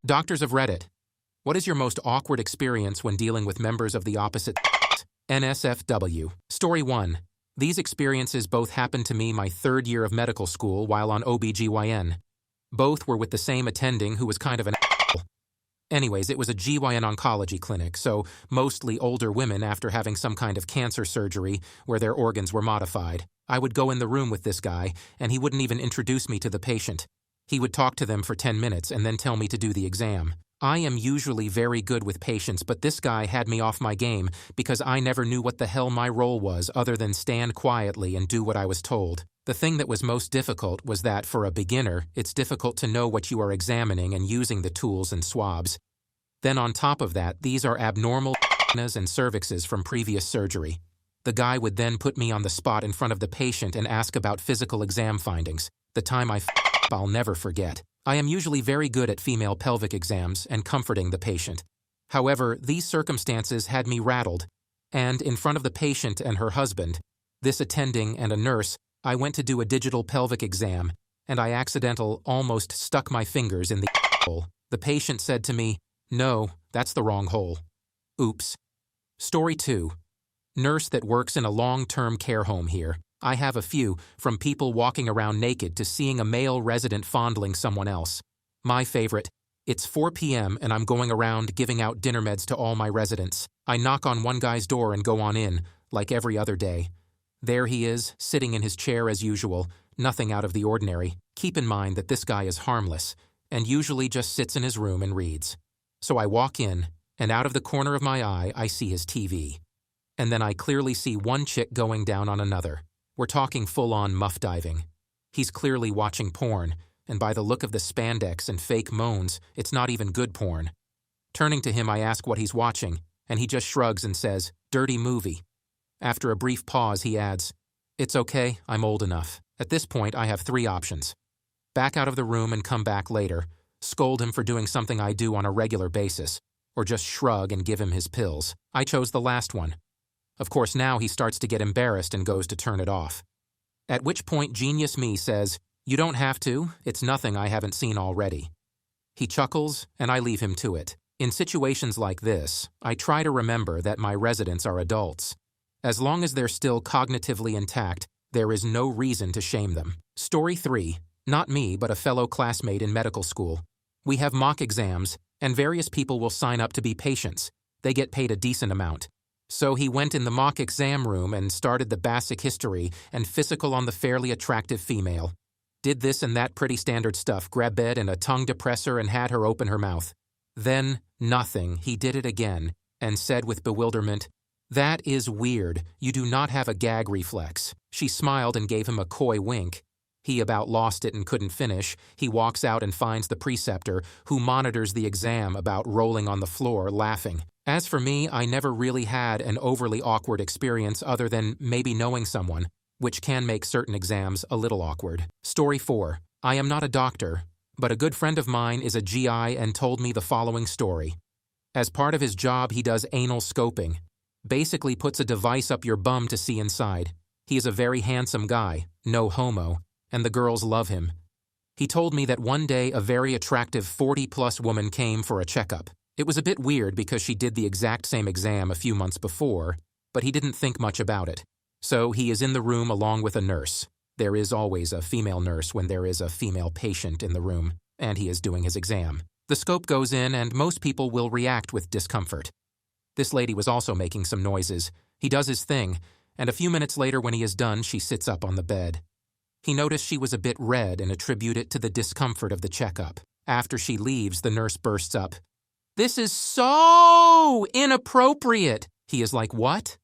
Doctors of Reddit, what is your most awkward experience when dealing with members of the opposite NSFW? Story 1. These experiences both happened to me my third year of medical school while on OBGYN. Both were with the same attending who was kind of an asshole. Anyways, it was a GYN oncology clinic, so mostly older women after having some kind of cancer surgery where their organs were modified. I would go in the room with this guy, and he wouldn't even introduce me to the patient. He would talk to them for 10 minutes and then tell me to do the exam. I am usually very good with patients, but this guy had me off my game because I never knew what the hell my role was other than stand quietly and do what I was told. The thing that was most difficult was that, for a beginner, it's difficult to know what you are examining and using the tools and swabs. Then on top of that, these are abnormal and cervixes from previous surgery. The guy would then put me on the spot in front of the patient and ask about physical exam findings. The time I'll never forget. I am usually very good at female pelvic exams and comforting the patient. However, these circumstances had me rattled, and in front of the patient and her husband, this attending and a nurse, I went to do a digital pelvic exam, and I almost stuck my fingers in the hole. The patient said to me, "No, that's the wrong hole." Oops. Story 2. Nurse that works in a long-term care home here. I have a few, from people walking around naked to seeing a male resident fondling someone else. My favorite. It's 4 p.m. and I'm going around giving out dinner meds to all my residents. I knock on one guy's door and go on in, like every other day. There he is, sitting in his chair as usual, nothing out of the ordinary. Keep in mind that this guy is harmless, and usually just sits in his room and reads. So I walk in, and out of the corner of my eye I see his TV. And then I clearly see one chick going down on another. We're talking full-on muff diving. He's clearly watching porn, and by the look of the spandex and fake moans, it's not even good porn. Turning to him, I ask what he's watching, and he just shrugs and says, "Dirty movie." After a brief pause, he adds, "It's okay, I'm old enough." At this point, I have 3 options. Back out of the room and come back later, scold him for doing something I do on a regular basis, or just shrug and give him his pills. I chose the last one. Of course, now he starts to get embarrassed and goes to turn it off. At which point, genius me says, "You don't have to, it's nothing I haven't seen already." He chuckles, and I leave him to it. In situations like this, I try to remember that my residents are adults. As long as they're still cognitively intact, there is no reason to shame them. Story 3. Not me, but a fellow classmate in medical school. We have mock exams, and various people will sign up to be patients. They get paid a decent amount. So he went in the mock exam room and started the basic history and physical on the fairly attractive female. Did this and that pretty standard stuff, grabbed bed and a tongue depressor and had her open her mouth. Then, nothing, he did it again, and said with bewilderment, "That is weird, you do not have a gag reflex." She smiled and gave him a coy wink. He about lost it and couldn't finish. He walks out and finds the preceptor, who monitors the exam, about rolling on the floor, laughing. As for me, I never really had an overly awkward experience other than maybe knowing someone, which can make certain exams a little awkward. Story 4. I am not a doctor, but a good friend of mine is a GI and told me the following story. As part of his job, he does anal scoping. Basically puts a device up your bum to see inside. He is a very handsome guy, no homo, and the girls love him. He told me that one day a very attractive 40-plus woman came for a checkup. It was a bit weird because she did the exact same exam a few months before, but he didn't think much about it. So he is in the room along with a nurse. There is always a female nurse when there is a female patient in the room, and he is doing his exam. The scope goes in and most people will react with discomfort. This lady was also making some noises. He does his thing, and a few minutes later when he is done, she sits up on the bed. He noticed she was a bit red and attributed it to the discomfort of the checkup. After she leaves, the nurse bursts up. "This is so inappropriate." He is like, "What?"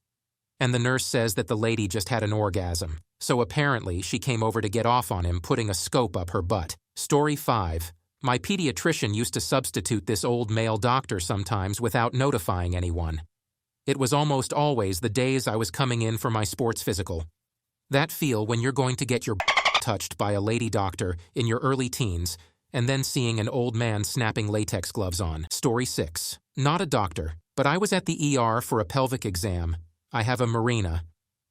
And the nurse says that the lady just had an orgasm. So apparently, she came over to get off on him, putting a scope up her butt. Story 5. My pediatrician used to substitute this old male doctor sometimes without notifying anyone. It was almost always the days I was coming in for my sports physical. That feel when you're going to get your touched by a lady doctor in your early teens, and then seeing an old man snapping latex gloves on. Story 6. Not a doctor, but I was at the ER for a pelvic exam. I have a Mirena.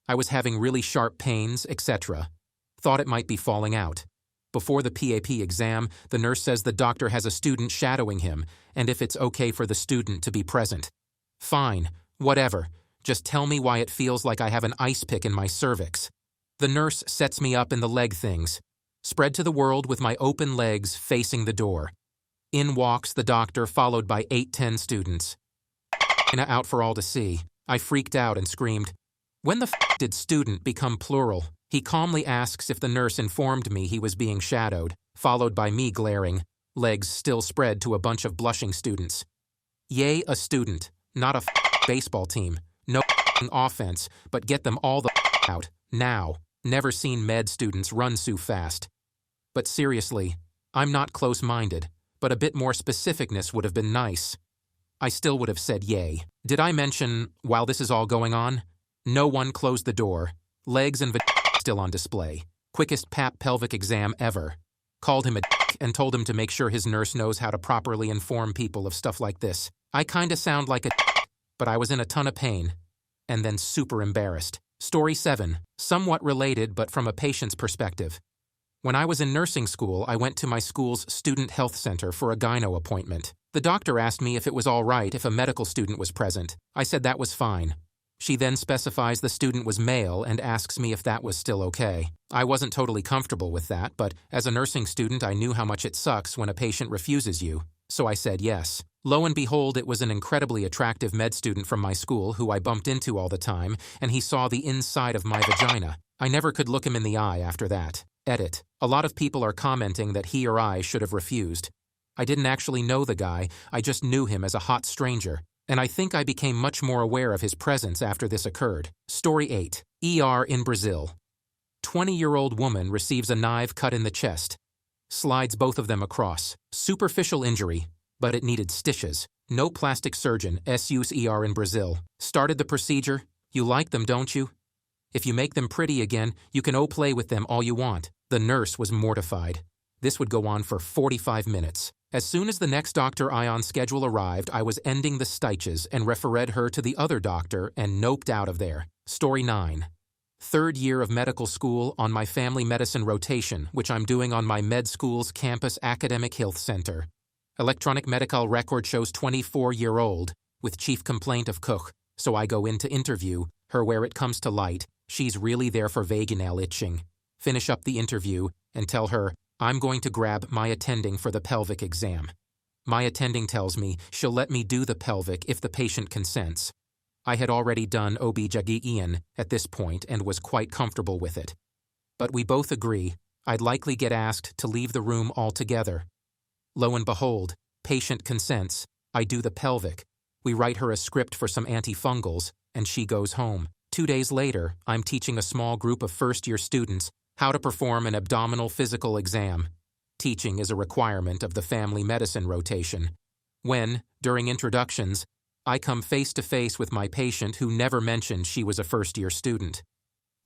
I was having really sharp pains, etc. Thought it might be falling out. Before the PAP exam, the nurse says the doctor has a student shadowing him, and if it's okay for the student to be present. Fine, whatever. Just tell me why it feels like I have an ice pick in my cervix. The nurse sets me up in the leg things. Spread to the world with my open legs facing the door. In walks the doctor, followed by 8-10 students. Out for all to see. I freaked out and screamed. When the did student become plural? He calmly asks if the nurse informed me he was being shadowed, followed by me glaring, legs still spread to a bunch of blushing students. Yay, a student, not a baseball team. No offense, but get them all the out, now. Never seen med students run so fast. But seriously, I'm not close-minded, but a bit more specificness would have been nice. I still would have said yay. Did I mention, while this is all going on, no one closed the door, legs and still on display. Quickest PAP pelvic exam ever. Called him a and told him to make sure his nurse knows how to properly inform people of stuff like this. I kinda sound like a but I was in a ton of pain. And then super embarrassed. Story 7, somewhat related but from a patient's perspective. When I was in nursing school, I went to my school's student health center for a gyno appointment. The doctor asked me if it was all right if a medical student was present. I said that was fine. She then specifies the student was male and asks me if that was still okay. I wasn't totally comfortable with that, but as a nursing student, I knew how much it sucks when a patient refuses you, so I said yes. Lo and behold, it was an incredibly attractive med student from my school who I bumped into all the time, and he saw the inside of my vagina. I never could look him in the eye after that. Edit. A lot of people are commenting that he or I should have refused. I didn't actually know the guy, I just knew him as a hot stranger, and I think I became much more aware of his presence after this occurred. Story 8. ER in Brazil. 20-year-old woman receives a knife cut in the chest. Slides both of them across. Superficial injury, but it needed stitches. No plastic surgeon, use ER in Brazil. Started the procedure. You like them, don't you? If you make them pretty again, you can play with them all you want. The nurse was mortified. This would go on for 45 minutes. As soon as the next doctor on schedule arrived, I was ending the stitches and referred her to the other doctor and noped out of there. Story 9. Third year of medical school on my family medicine rotation, which I'm doing on my med school's campus academic health center. Electronic medical record shows 24-year-old, with chief complaint of Koch, so I go in to interview her where it comes to light. She's really there for vaginal itching. Finish up the interview and tell her, I'm going to grab my attending for the pelvic exam. My attending tells me she'll let me do the pelvic if the patient consents. I had already done OB-GYN at this point and was quite comfortable with it. But we both agree I'd likely get asked to leave the room altogether. Lo and behold, patient consents, I do the pelvic. We write her a script for some antifungals, and she goes home. 2 days later, I'm teaching a small group of first-year students how to perform an abdominal physical exam. Teaching is a requirement of the family medicine rotation. When, during introductions, I come face-to-face with my patient who never mentioned she was a first-year student.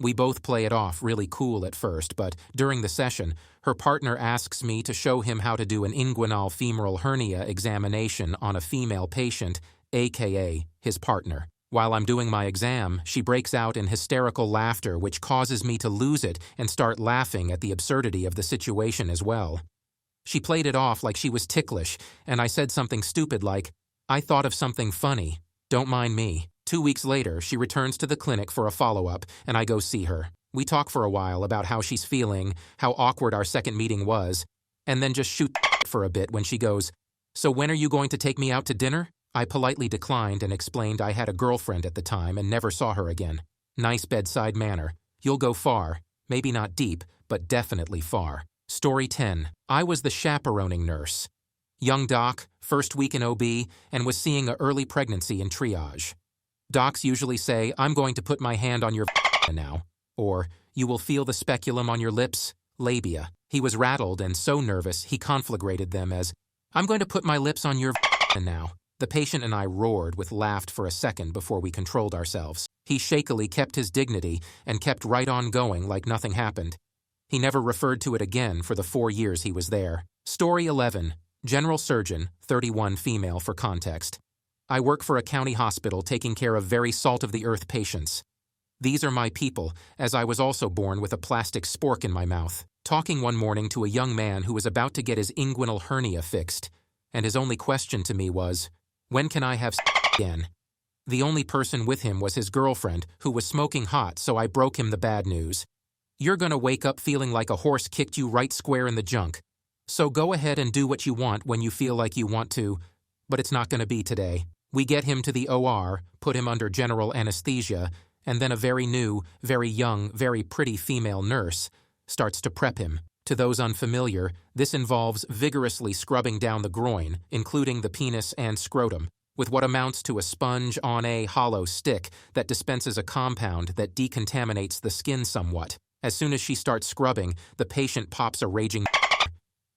We both play it off really cool at first, but during the session, her partner asks me to show him how to do an inguinal femoral hernia examination on a female patient, aka his partner. While I'm doing my exam, she breaks out in hysterical laughter which causes me to lose it and start laughing at the absurdity of the situation as well. She played it off like she was ticklish, and I said something stupid like, I thought of something funny, don't mind me. 2 weeks later, she returns to the clinic for a follow-up, and I go see her. We talk for a while about how she's feeling, how awkward our second meeting was, and then just shoot for a bit when she goes, so when are you going to take me out to dinner? I politely declined and explained I had a girlfriend at the time and never saw her again. Nice bedside manner. You'll go far. Maybe not deep, but definitely far. Story 10. I was the chaperoning nurse. Young doc, first week in OB, and was seeing an early pregnancy in triage. Docs usually say, I'm going to put my hand on your now, or you will feel the speculum on your lips, labia. He was rattled and so nervous he conflagrated them as, I'm going to put my lips on your now. The patient and I roared with laughter for a second before we controlled ourselves. He shakily kept his dignity and kept right on going like nothing happened. He never referred to it again for the 4 years he was there. Story 11. General surgeon, 31 female for context. I work for a county hospital taking care of very salt-of-the-earth patients. These are my people, as I was also born with a plastic spork in my mouth. talking one morning to a young man who was about to get his inguinal hernia fixed, and his only question to me was, "When can I have again?" The only person with him was his girlfriend, who was smoking hot, so I broke him the bad news. "You're gonna wake up feeling like a horse kicked you right square in the junk. So go ahead and do what you want when you feel like you want to, but it's not gonna be today." We get him to the OR, put him under general anesthesia, and then a very new, very young, very pretty female nurse starts to prep him. To those unfamiliar, this involves vigorously scrubbing down the groin, including the penis and scrotum, with what amounts to a sponge on a hollow stick that dispenses a compound that decontaminates the skin somewhat. As soon as she starts scrubbing, the patient pops a raging.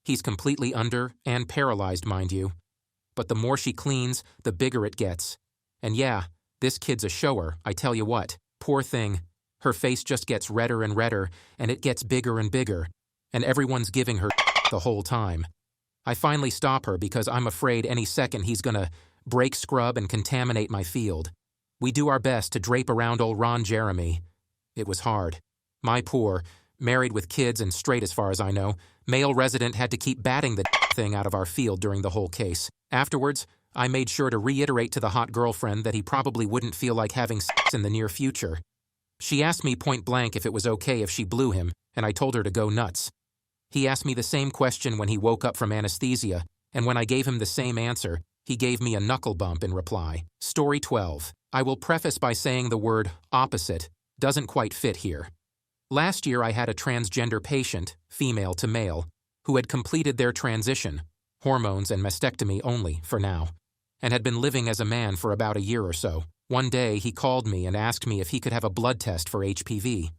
He's completely under and paralyzed, mind you. But the more she cleans, the bigger it gets. And yeah, this kid's a shower, I tell you what. Poor thing. Her face just gets redder and redder, and it gets bigger and bigger, and everyone's giving her the whole time. I finally stop her because I'm afraid any second he's gonna break scrub and contaminate my field. We do our best to drape around old Ron Jeremy. It was hard. My poor, married with kids and straight as far as I know, male resident had to keep batting the thing out of our field during the whole case. Afterwards, I made sure to reiterate to the hot girlfriend that he probably wouldn't feel like having sex in the near future. She asked me point blank if it was okay if she blew him, and I told her to go nuts. He asked me the same question when he woke up from anesthesia, and when I gave him the same answer, he gave me a knuckle bump in reply. Story 12. I will preface by saying the word opposite doesn't quite fit here. Last year I had a transgender patient, female to male, who had completed their transition, hormones and mastectomy only for now, and had been living as a man for about a year or so. One day he called me and asked me if he could have a blood test for HPV.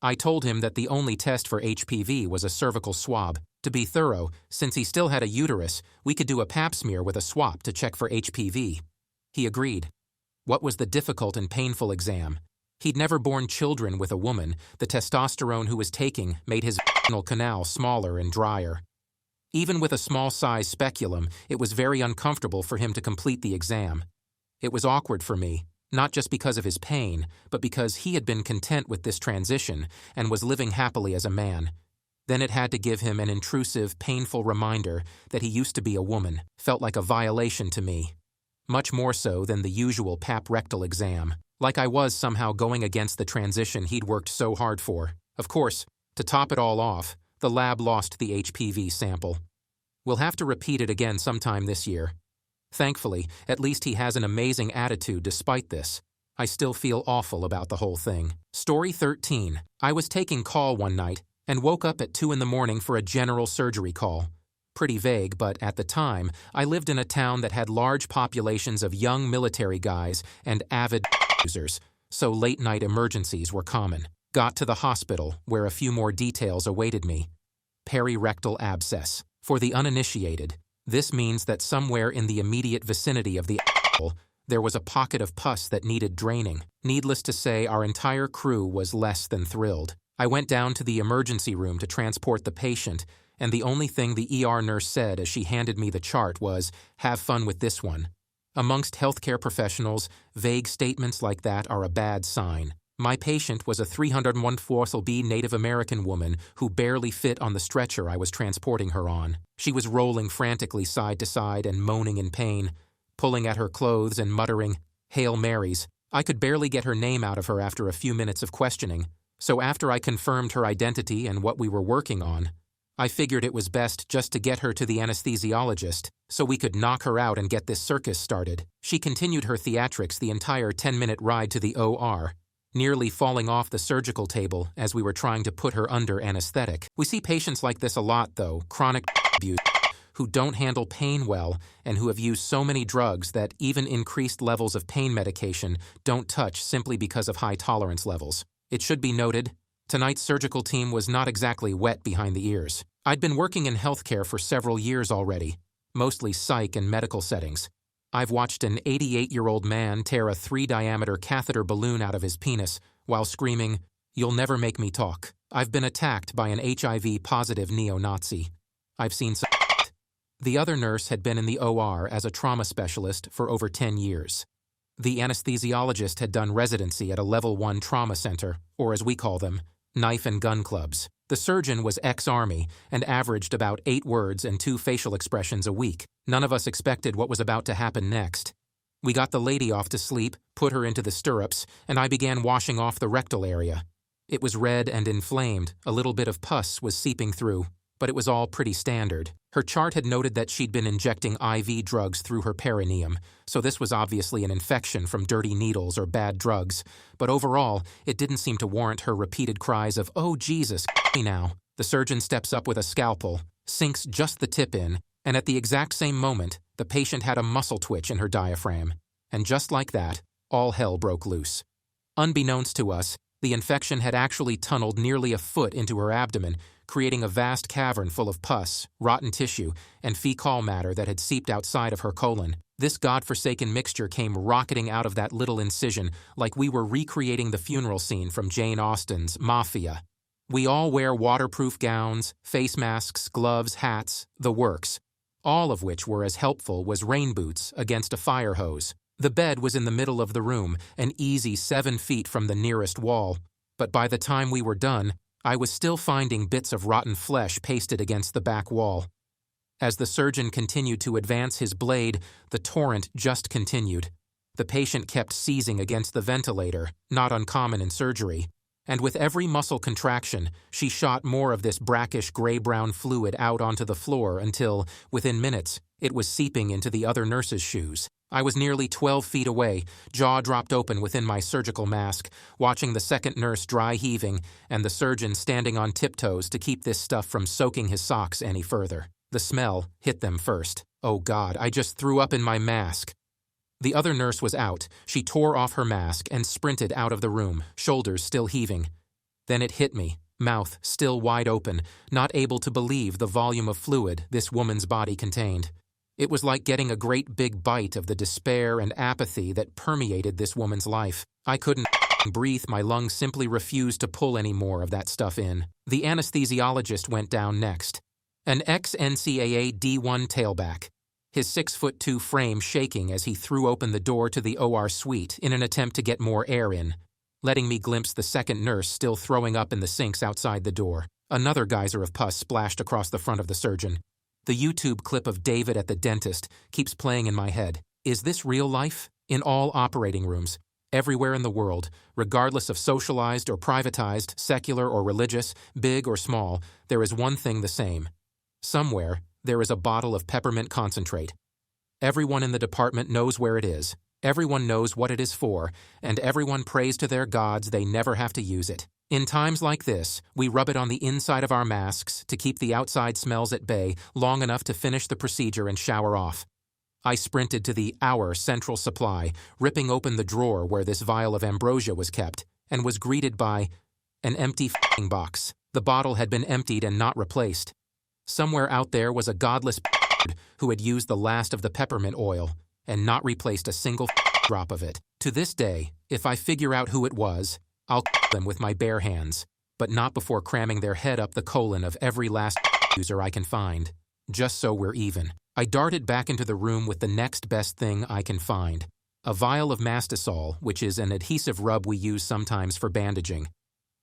I told him that the only test for HPV was a cervical swab. To be thorough, since he still had a uterus, we could do a pap smear with a swab to check for HPV. He agreed. What was the difficult and painful exam? He'd never borne children with a woman. The testosterone he was taking made his vaginal canal smaller and drier. Even with a small-size speculum, it was very uncomfortable for him to complete the exam. It was awkward for me, not just because of his pain, but because he had been content with this transition and was living happily as a man. Then it had to give him an intrusive, painful reminder that he used to be a woman. Felt like a violation to me. Much more so than the usual pap rectal exam. Like I was somehow going against the transition he'd worked so hard for. Of course, to top it all off, the lab lost the HPV sample. We'll have to repeat it again sometime this year. Thankfully, at least he has an amazing attitude despite this. I still feel awful about the whole thing. Story 13. I was taking call one night and woke up at 2 in the morning for a general surgery call. Pretty vague, but at the time, I lived in a town that had large populations of young military guys and avid users, so late-night emergencies were common. Got to the hospital, where a few more details awaited me. Perirectal abscess. For the uninitiated, this means that somewhere in the immediate vicinity of the asshole, there was a pocket of pus that needed draining. Needless to say, our entire crew was less than thrilled. I went down to the emergency room to transport the patient, and the only thing the ER nurse said as she handed me the chart was, "Have fun with this one." Amongst healthcare professionals, vague statements like that are a bad sign. My patient was a 301 Native American woman who barely fit on the stretcher I was transporting her on. She was rolling frantically side to side and moaning in pain, pulling at her clothes and muttering, "Hail Marys." I could barely get her name out of her after a few minutes of questioning, so after I confirmed her identity and what we were working on, I figured it was best just to get her to the anesthesiologist so we could knock her out and get this circus started. She continued her theatrics the entire 10-minute ride to the OR, nearly falling off the surgical table as we were trying to put her under anesthetic. We see patients like this a lot, though, chronic abuse, who don't handle pain well and who have used so many drugs that even increased levels of pain medication don't touch simply because of high tolerance levels. It should be noted, tonight's surgical team was not exactly wet behind the ears. I'd been working in healthcare for several years already, mostly psych and medical settings. I've watched an 88-year-old man tear a 3-diameter catheter balloon out of his penis while screaming, "You'll never make me talk." I've been attacked by an HIV-positive neo-Nazi. I've seen some. The other nurse had been in the OR as a trauma specialist for over 10 years. The anesthesiologist had done residency at a Level 1 trauma center, or as we call them, knife and gun clubs. The surgeon was ex-Army and averaged about 8 words and 2 facial expressions a week. None of us expected what was about to happen next. We got the lady off to sleep, put her into the stirrups, and I began washing off the rectal area. It was red and inflamed, a little bit of pus was seeping through, but it was all pretty standard. Her chart had noted that she'd been injecting IV drugs through her perineum, so this was obviously an infection from dirty needles or bad drugs, but overall, it didn't seem to warrant her repeated cries of, "Oh Jesus, me now." The surgeon steps up with a scalpel, sinks just the tip in, and at the exact same moment, the patient had a muscle twitch in her diaphragm. And just like that, all hell broke loose. Unbeknownst to us, the infection had actually tunneled nearly a foot into her abdomen, creating a vast cavern full of pus, rotten tissue, and fecal matter that had seeped outside of her colon. This godforsaken mixture came rocketing out of that little incision like we were recreating the funeral scene from Jane Austen's Mafia. We all wear waterproof gowns, face masks, gloves, hats, the works, all of which were as helpful as rain boots against a fire hose. The bed was in the middle of the room, an easy 7 feet from the nearest wall, but by the time we were done, I was still finding bits of rotten flesh pasted against the back wall. As the surgeon continued to advance his blade, the torrent just continued. The patient kept seizing against the ventilator, not uncommon in surgery, and with every muscle contraction, she shot more of this brackish gray-brown fluid out onto the floor until, within minutes, it was seeping into the other nurse's shoes. I was nearly 12 feet away, jaw dropped open within my surgical mask, watching the second nurse dry heaving and the surgeon standing on tiptoes to keep this stuff from soaking his socks any further. The smell hit them first. Oh God, I just threw up in my mask. The other nurse was out. She tore off her mask and sprinted out of the room, shoulders still heaving. Then it hit me, mouth still wide open, not able to believe the volume of fluid this woman's body contained. It was like getting a great big bite of the despair and apathy that permeated this woman's life. I couldn't breathe, my lungs simply refused to pull any more of that stuff in. The anesthesiologist went down next. An ex-NCAA D1 tailback, his 6'2" frame shaking as he threw open the door to the OR suite in an attempt to get more air in, letting me glimpse the second nurse still throwing up in the sinks outside the door. Another geyser of pus splashed across the front of the surgeon. The YouTube clip of David at the dentist keeps playing in my head. Is this real life? In all operating rooms, everywhere in the world, regardless of socialized or privatized, secular or religious, big or small, there is one thing the same. Somewhere, there is a bottle of peppermint concentrate. Everyone in the department knows where it is, everyone knows what it is for, and everyone prays to their gods they never have to use it. In times like this, we rub it on the inside of our masks to keep the outside smells at bay long enough to finish the procedure and shower off. I sprinted to our central supply, ripping open the drawer where this vial of ambrosia was kept, and was greeted by an empty f***ing box. The bottle had been emptied and not replaced. Somewhere out there was a godless who had used the last of the peppermint oil and not replaced a single drop of it. To this day, if I figure out who it was, I'll them with my bare hands, but not before cramming their head up the colon of every last user I can find, just so we're even. I darted back into the room with the next best thing I can find, a vial of Mastisol, which is an adhesive rub we use sometimes for bandaging.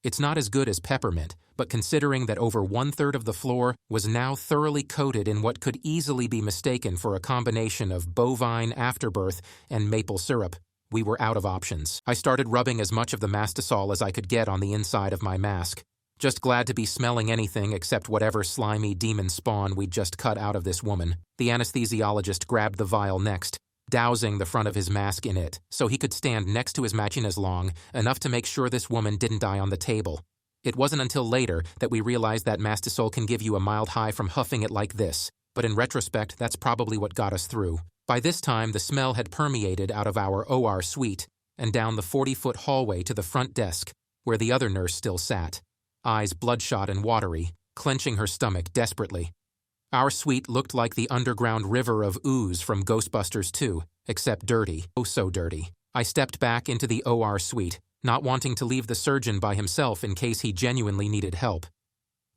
It's not as good as peppermint, but considering that over 1/3 of the floor was now thoroughly coated in what could easily be mistaken for a combination of bovine afterbirth and maple syrup, we were out of options. I started rubbing as much of the Mastisol as I could get on the inside of my mask. Just glad to be smelling anything except whatever slimy demon spawn we'd just cut out of this woman. The anesthesiologist grabbed the vial next, dousing the front of his mask in it, so he could stand next to his machines long, enough to make sure this woman didn't die on the table. It wasn't until later that we realized that Mastisol can give you a mild high from huffing it like this, but in retrospect, that's probably what got us through. By this time, the smell had permeated out of our OR suite and down the 40-foot hallway to the front desk, where the other nurse still sat, eyes bloodshot and watery, clenching her stomach desperately. Our suite looked like the underground river of ooze from Ghostbusters 2, except dirty, oh so dirty. I stepped back into the OR suite, not wanting to leave the surgeon by himself in case he genuinely needed help.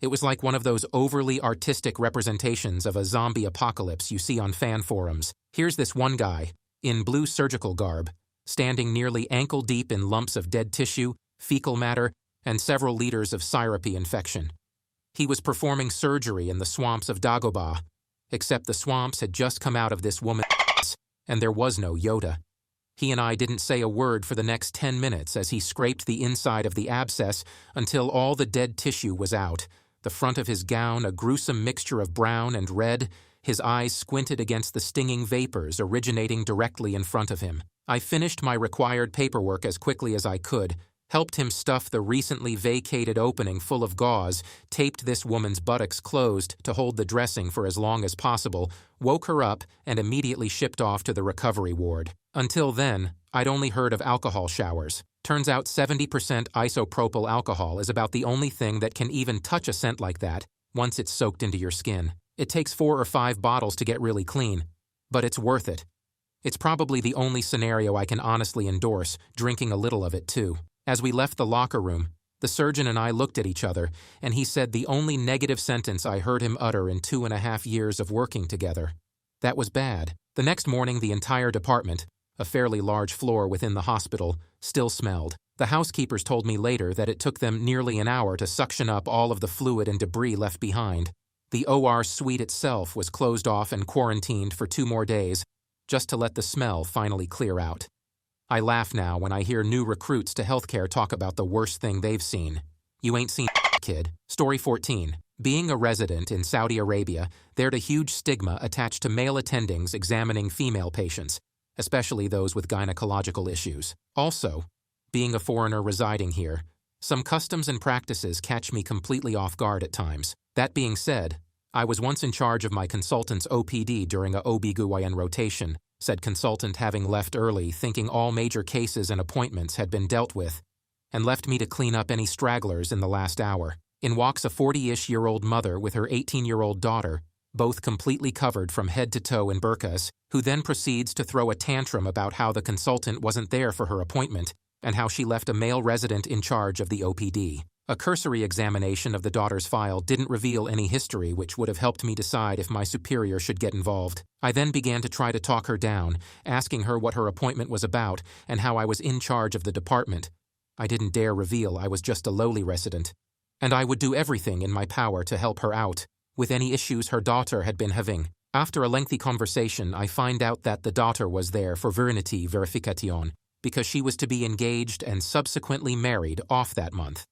It was like one of those overly artistic representations of a zombie apocalypse you see on fan forums. Here's this one guy, in blue surgical garb, standing nearly ankle-deep in lumps of dead tissue, fecal matter, and several liters of syrupy infection. He was performing surgery in the swamps of Dagobah, except the swamps had just come out of this woman's ass, and there was no Yoda. He and I didn't say a word for the next 10 minutes as he scraped the inside of the abscess until all the dead tissue was out, the front of his gown a gruesome mixture of brown and red, his eyes squinted against the stinging vapors originating directly in front of him. I finished my required paperwork as quickly as I could, helped him stuff the recently vacated opening full of gauze, taped this woman's buttocks closed to hold the dressing for as long as possible, woke her up, and immediately shipped off to the recovery ward. Until then, I'd only heard of alcohol showers. Turns out 70% isopropyl alcohol is about the only thing that can even touch a scent like that once it's soaked into your skin. It takes 4 or 5 bottles to get really clean, but it's worth it. It's probably the only scenario I can honestly endorse, drinking a little of it too. As we left the locker room, the surgeon and I looked at each other, and he said the only negative sentence I heard him utter in 2.5 years of working together. That was bad. The next morning, the entire department, a fairly large floor within the hospital, still smelled. The housekeepers told me later that it took them nearly an hour to suction up all of the fluid and debris left behind. The OR suite itself was closed off and quarantined for 2 more days, just to let the smell finally clear out. I laugh now when I hear new recruits to healthcare talk about the worst thing they've seen. You ain't seen kid. Story 14. Being a resident in Saudi Arabia, there's a huge stigma attached to male attendings examining female patients, especially those with gynecological issues. Also, being a foreigner residing here, some customs and practices catch me completely off guard at times. That being said, I was once in charge of my consultant's OPD during a OB-GYN rotation, said consultant having left early thinking all major cases and appointments had been dealt with, and left me to clean up any stragglers in the last hour. In walks a 40-ish-year-old mother with her 18-year-old daughter, both completely covered from head to toe in burqas, who then proceeds to throw a tantrum about how the consultant wasn't there for her appointment and how she left a male resident in charge of the OPD. A cursory examination of the daughter's file didn't reveal any history which would have helped me decide if my superior should get involved. I then began to try to talk her down, asking her what her appointment was about and how I was in charge of the department. I didn't dare reveal I was just a lowly resident, and I would do everything in my power to help her out with any issues her daughter had been having. After a lengthy conversation, I find out that the daughter was there for virginity verification because she was to be engaged and subsequently married off that month.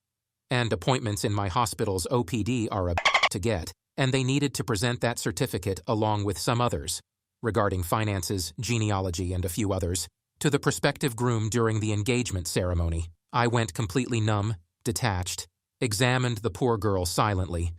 And appointments in my hospital's OPD are a to get, and they needed to present that certificate along with some others, regarding finances, genealogy, and a few others, to the prospective groom during the engagement ceremony. I went completely numb, detached, examined the poor girl silently.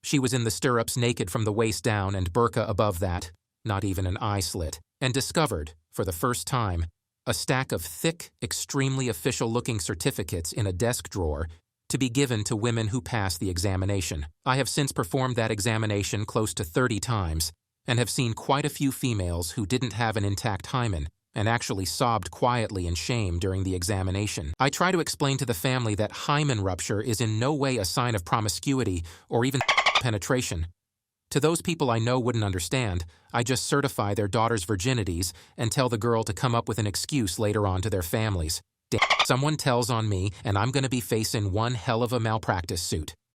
She was in the stirrups naked from the waist down and burqa above that, not even an eye slit, and discovered, for the first time, a stack of thick, extremely official-looking certificates in a desk drawer to be given to women who pass the examination. I have since performed that examination close to 30 times and have seen quite a few females who didn't have an intact hymen and actually sobbed quietly in shame during the examination. I try to explain to the family that hymen rupture is in no way a sign of promiscuity or even penetration. To those people I know wouldn't understand, I just certify their daughters' virginities and tell the girl to come up with an excuse later on to their families. Damn, someone tells on me and I'm going to be facing one hell of a malpractice suit.